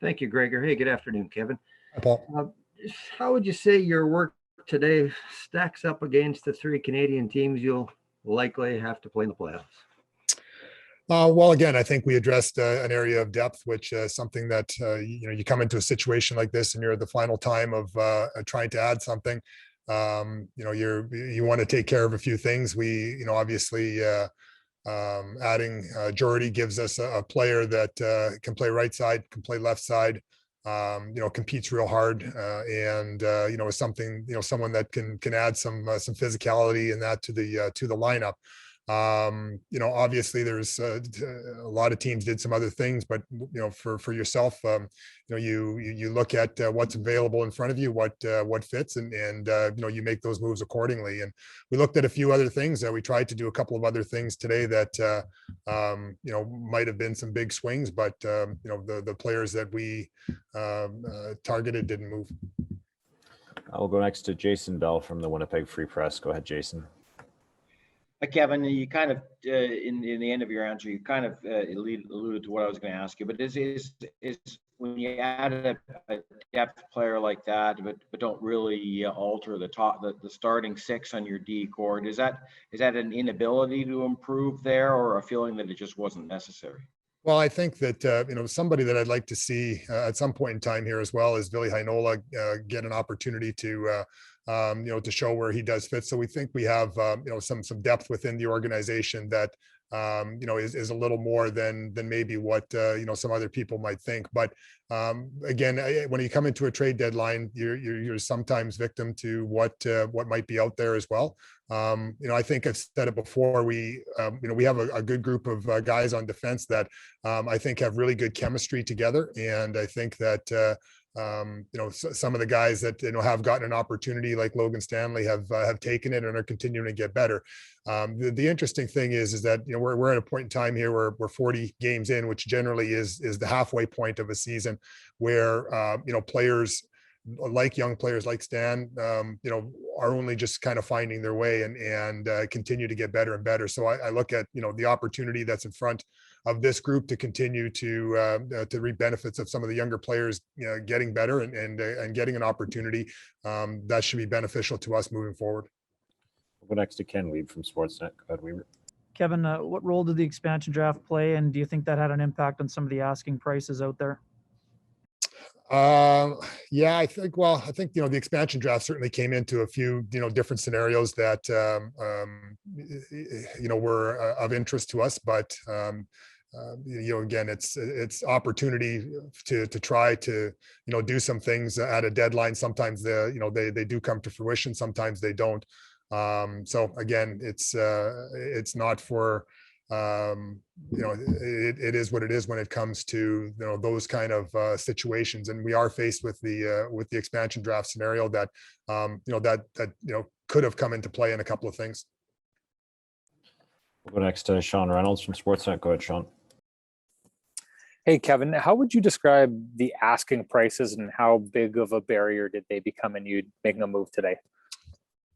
Thank you, Gregor. Hey, good afternoon, Kevin. Hi, Paul. How would you say your work today stacks up against the three Canadian teams you'll likely have to play in the playoffs? Well, again, I think we addressed an area of depth, which is something that you come into a situation like this, and you're at the final time of trying to add something. You want to take care of a few things. We, obviously, adding Jordie gives us a player that can play right side, can play left side. Competes real hard, and is something, someone that can add some physicality and that to the lineup. Obviously there's a lot of teams did some other things, but for yourself, you look at what's available in front of you, what fits, and you make those moves accordingly. And we looked at a few other things. We tried to do a couple of other things today that might have been some big swings, but the players that we targeted didn't move. I'll go next to Jason Bell from the Winnipeg Free Press. Go ahead, Jason. Kevin, you kind of in the end of your answer, you kind of alluded to what I was going to ask you. But is when you add a depth player like that, but don't really alter the starting six on your D cord, is that an inability to improve there, or a feeling that it just wasn't necessary? Well, I think that somebody that I'd like to see at some point in time here as well is Ville Heinola get an opportunity to show where he does fit. So we think we have some depth within the organization that is a little more than maybe what some other people might think. But again, when you come into a trade deadline, you're sometimes victim to what might be out there as well. I think I've said it before. We have a good group of guys on defense that I think have really good chemistry together, and I think that some of the guys that have gotten an opportunity, like Logan Stanley, have taken it and are continuing to get better. The interesting thing is that we're at a point in time here where we're 40 games in, which generally is the halfway point of a season, where players like young players like Stan, are only just kind of finding their way and continue to get better and better. So I look at the opportunity that's in front of this group to continue to reap benefits of some of the younger players getting better and getting an opportunity that should be beneficial to us moving forward. We'll go next to Ken Weeb from Sportsnet. Go ahead, Weaver. Kevin, what role did the expansion draft play, and do you think that had an impact on some of the asking prices out there? Yeah, I think the expansion draft certainly came into a few different scenarios that were of interest to us, but again, it's opportunity to try to do some things at a deadline. Sometimes they do come to fruition, sometimes they don't. So again, it's not for it is what it is when it comes to those kind of situations, and we are faced with the expansion draft scenario that could have come into play in a couple of things. We'll go next to Sean Reynolds from Sportsnet. Go ahead, Sean. Hey, Kevin, how would you describe the asking prices, and how big of a barrier did they become in you making a move today?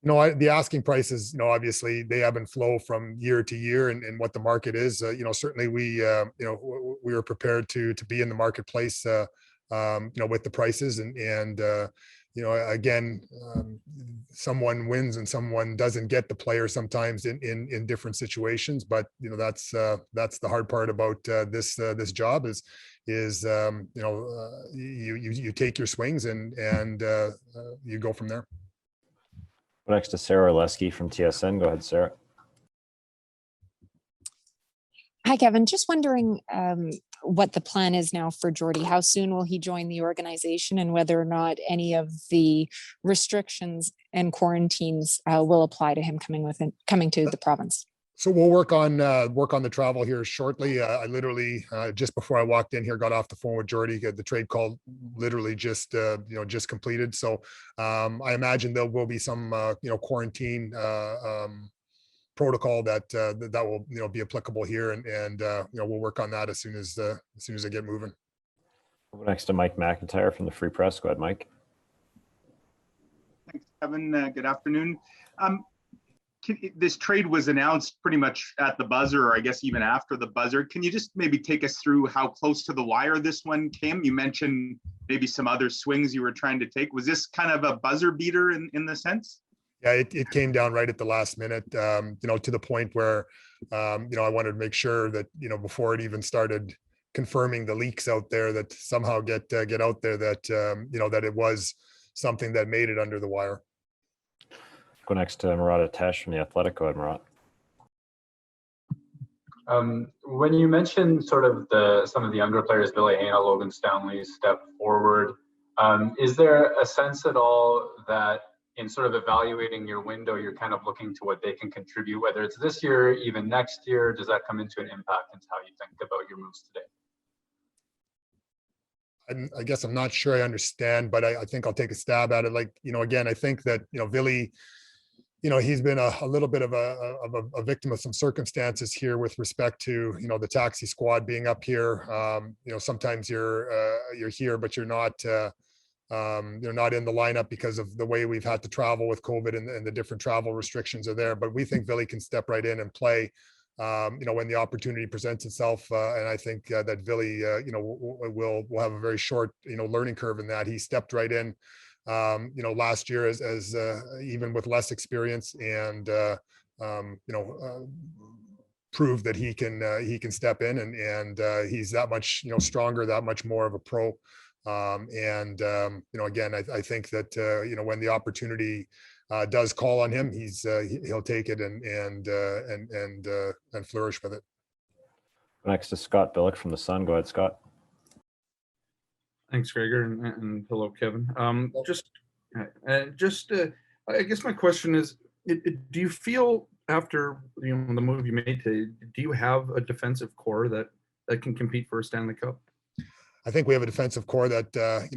The asking prices, obviously they ebb and flow from year to year, and what the market is. Certainly we were prepared to be in the marketplace, with the prices, and again, someone wins and someone doesn't get the player sometimes in different situations. But that's the hard part about this job is you take your swings and you go from there. Next to Sarah Oleski from TSN. Go ahead, Sarah. Hi, Kevin. Just wondering what the plan is now for Jordie. How soon will he join the organization, and whether or not any of the restrictions and quarantines will apply to him coming to the province? So we'll work on the travel here shortly. I literally just before I walked in here got off the phone with Jordie. The trade call literally just completed. So I imagine there will be some quarantine protocol that will be applicable here, and we'll work on that as soon as I get moving. We'll go next to Mike McIntyre from the Free Press. Go ahead, Mike. Thanks, Kevin. Good afternoon. this trade was announced pretty much at the buzzer, or I guess even after the buzzer. Can you just maybe take us through how close to the wire this one came? You mentioned maybe some other swings you were trying to take. Was this kind of a buzzer beater in the sense? Yeah, it came down right at the last minute, to the point where, I wanted to make sure that, before it even started confirming the leaks out there, that somehow get out there that, that it was something that made it under the wire. Go next to Murat Atesh from The Athletic. Go ahead, Murat. When you mentioned sort of some of the younger players, Billy Haina, Logan Stanley, step forward, is there a sense at all that in sort of evaluating your window, you're kind of looking to what they can contribute, whether it's this year, even next year? Does that come into an impact into how you think about your moves today? I guess I'm not sure I understand, but I think I'll take a stab at it. Like, again, I think that, Billy, he's been a little bit of a victim of some circumstances here with respect to, the taxi squad being up here. Sometimes you're here, but you're not in the lineup because of the way we've had to travel with COVID and the different travel restrictions are there. But we think Billy can step right in and play, when the opportunity presents itself. And I think that Billy, will have a very short, learning curve in that. He stepped right in, last year as even with less experience, and proved that he can step in, and he's that much stronger, that much more of a pro. Again, I think that when the opportunity does call on him, he'll take it and flourish with it. Next to Scott Billick from The Sun. Go ahead, Scott. Thanks, Gregor, and hello, Kevin. I guess my question is, do you feel after the move you made today, do you have a defensive core that can compete for a Stanley Cup? I think we have a defensive core that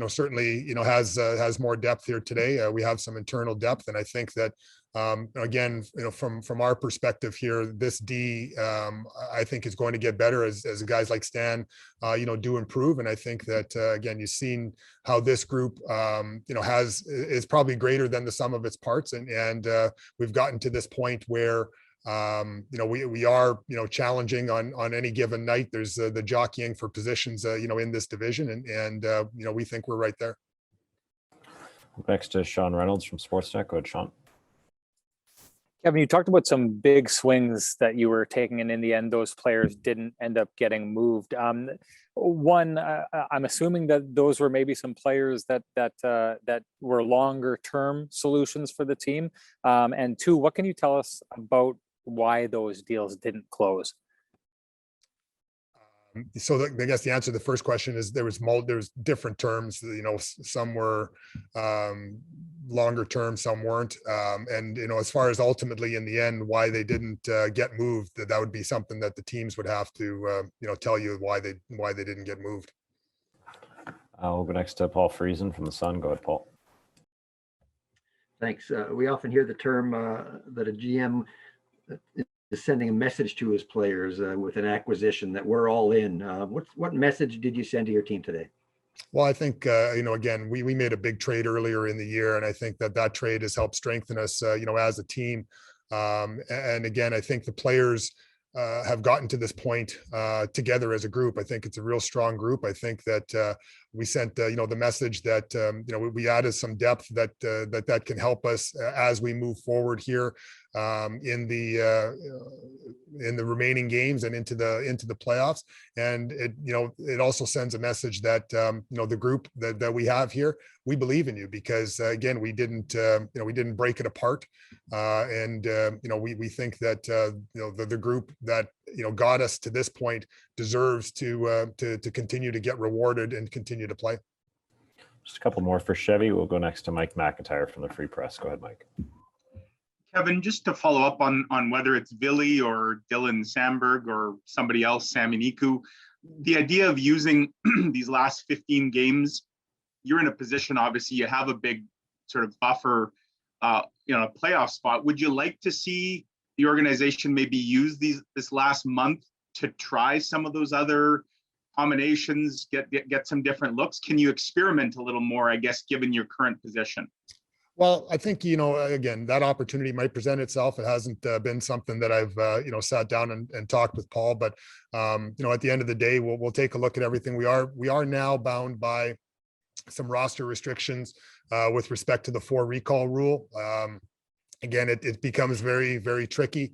certainly has more depth here today. We have some internal depth, and I think that again, from our perspective here, this D I think is going to get better as guys like Stan do improve. And I think that again, you've seen how this group is probably greater than the sum of its parts, and we've gotten to this point where we are challenging on any given night. There's the jockeying for positions in this division, and we think we're right there. Next to Sean Reynolds from Sportsnet. Go ahead, Sean. Kevin, you talked about some big swings that you were taking, and in the end, those players didn't end up getting moved. One, I'm assuming that those were maybe some players that were longer term solutions for the team. And two, what can you tell us about why those deals didn't close? So I guess the answer to the first question is there was different terms. Some were longer term, some weren't. And as far as ultimately in the end why they didn't get moved, that would be something that the teams would have to tell you why they didn't get moved. We'll go next to Paul Friesen from The Sun. Go ahead, Paul. Thanks. We often hear the term that a GM is sending a message to his players with an acquisition that we're all in. What message did you send to your team today? Well, I think, again, we made a big trade earlier in the year, and I think that trade has helped strengthen us, as a team. And again, I think the players have gotten to this point together as a group. I think it's a real strong group. I think that we sent, the message that, we added some depth that can help us as we move forward here in the remaining games and into the playoffs. And it also sends a message that the group that we have here, we believe in you, because again, we didn't break it apart, and we think that the group that got us to this point deserves to continue to get rewarded and continue to play. Just a couple more for Chevy. We'll go next to Mike McIntyre from the Free Press. Go ahead, Mike. Kevin, just to follow up on whether it's Billy or Dylan Samberg or somebody else, Sami Niku, the idea of using these last 15 games, you're in a position, obviously, you have a big sort of buffer, a playoff spot. Would you like to see the organization maybe use this last month to try some of those other combinations, get some different looks? Can you experiment a little more, I guess, given your current position? Well, I think, again, that opportunity might present itself. It hasn't been something that I've, sat down and talked with Paul, but, at the end of the day, we'll take a look at everything. We are now bound by some roster restrictions with respect to the 4 recall rule. Again, it becomes very, very tricky.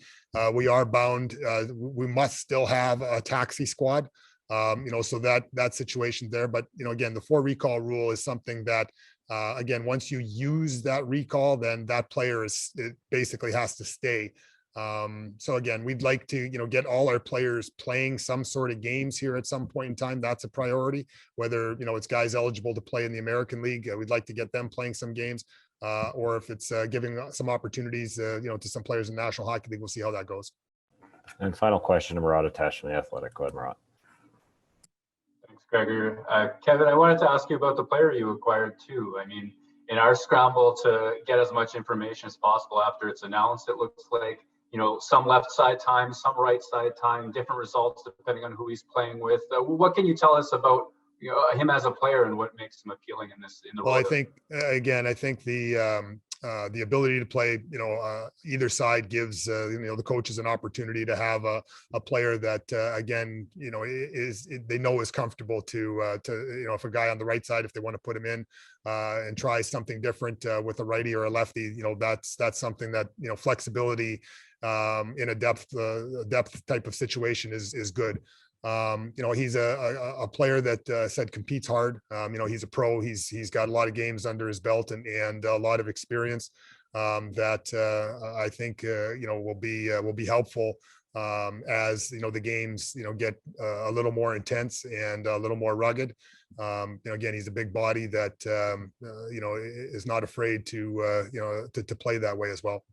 We are bound. We must still have a taxi squad. So that situation there. But, again, the 4 recall rule is something that, again, once you use that recall, then that player it basically has to stay. So again, we'd like to, get all our players playing some sort of games here at some point in time. That's a priority, whether, it's guys eligible to play in the American League. We'd like to get them playing some games, or if it's giving some opportunities, to some players in the National Hockey League. We'll see how that goes. And final question to Murat Atesh from The Athletic. Go ahead, Murat. Thanks, Gregor. Kevin, I wanted to ask you about the player you acquired too. I mean, in our scramble to get as much information as possible after it's announced, it looks like, some left side time, some right side time, different results depending on who he's playing with. What can you tell us about him as a player and what makes him appealing in the Well, role? I think the ability to play, either side gives the coaches an opportunity to have a player that again, they know is comfortable to if a guy on the right side, if they want to put him in and try something different with a righty or a lefty, that's something that flexibility in a depth type of situation is good. He's a player that said competes hard. He's a pro. He's got a lot of games under his belt and a lot of experience that I think will be helpful as the games get a little more intense and a little more rugged. Again, he's a big body that is not afraid to play that way as well.